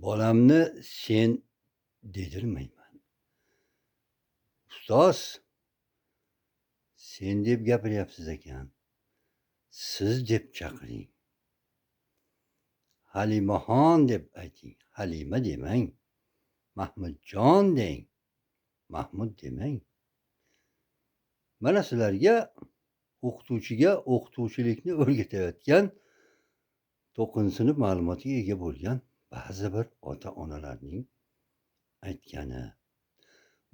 Bolamni sen dedirmayman. Ustoz, sen deb gapiryapsiz ekan. Siz deb chaqiring. Halimaxon deb ayting. Halima demang. Mahmudjon deng. Mahmud demang. Mana sizlarga o'qituvchiga o'qituvchilikni o'rgatayotgan 9-sinf ma'lumotiga ega bo'lgan ba'zi bir ota-onalarning aytgani.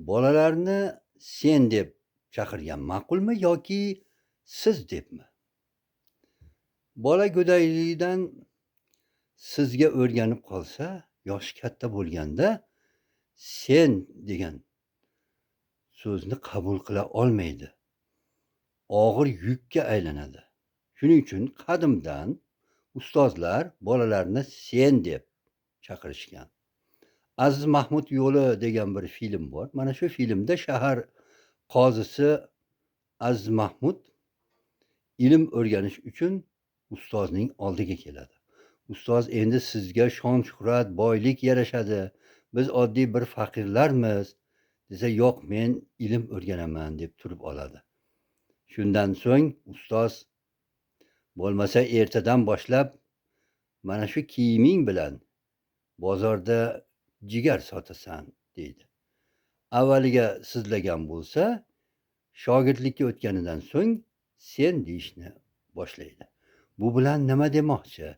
Bolalarni sen deb chaqirgan ma'qulmi yoki siz debmi? Bola go'dayligidan sizga o'rganib qolsa, yoshi katta bo'lganda sen degan so'zni qabul qila olmaydi. Og'ir yukka aylanadi. Shuning uchun qadimdan ustozlar bolalarni sen deb chaqirishgan. Aziz Mahmud yo'li degan bir film bor. Mana shu filmda shahar qozisi Aziz Mahmud ilm o'rganish uchun ustozning oldiga keladi. Ustoz, endi sizga shon shuhrat, boylik yarashadi. Biz oddiy bir faqirlarmiz desa, yo'q, men ilm o'rganaman deb turib oladi. Shundan so'ng ustoz, bo'lmasa ertadan boshlab mana shu kiyiming bilan bozorda jigar sotasan deydi. Avvaliga sizlagan bo'lsa, shogirdlikka o'tganidan so'ng sen deyishni boshlaydi. Bu bilan nima demoqchi?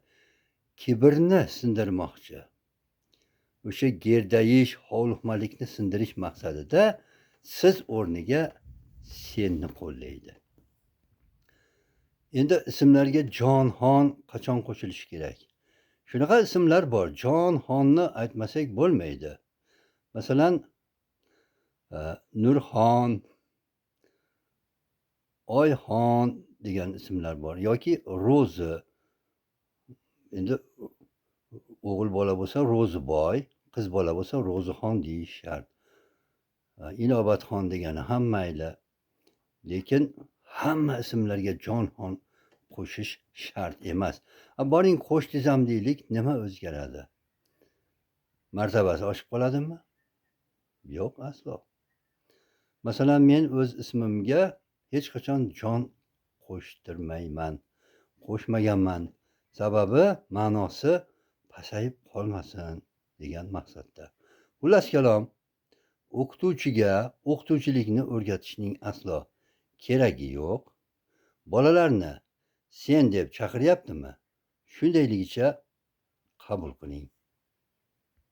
Kibrni sindirmoqchi. O'sha gerdayish, hovliqmalikni sindirish maqsadida siz o'rniga senni qo'llaydi. Endi ismlarga Jonxon qachon qo'shilishi kerak? Shunaqa ismlar bor. Jonxonni aytmasak bo'lmaydi. Masalan, Nurxon, Oyxon degan ismlar bor yoki Ro'zi. Endi o'g'il bola bo'lsa Ro'ziboy, qiz bola bo'lsa Ro'zixon deyish shart. Inobatxon degani ham mayli. Lekin hamma ismlarga Jonxon qo'shish shart emas. Boring qo'sh desam deylik, nima o'zgaradi? Martabasi oshib qoladimi? Yo'q, aslo. Masalan, men o'z ismimga hech qachon jon qo'shtirmayman. Qo'shmaganman. Sababi ma'nosi pasayib qolmasin degan maqsadda. Xullas kalom, o'qituvchiga o'qituvchilikni o'rgatishning aslo keragi yo'q. Bolalarni sen deb chaqiryaptimi? Shundayligicha qabul qiling.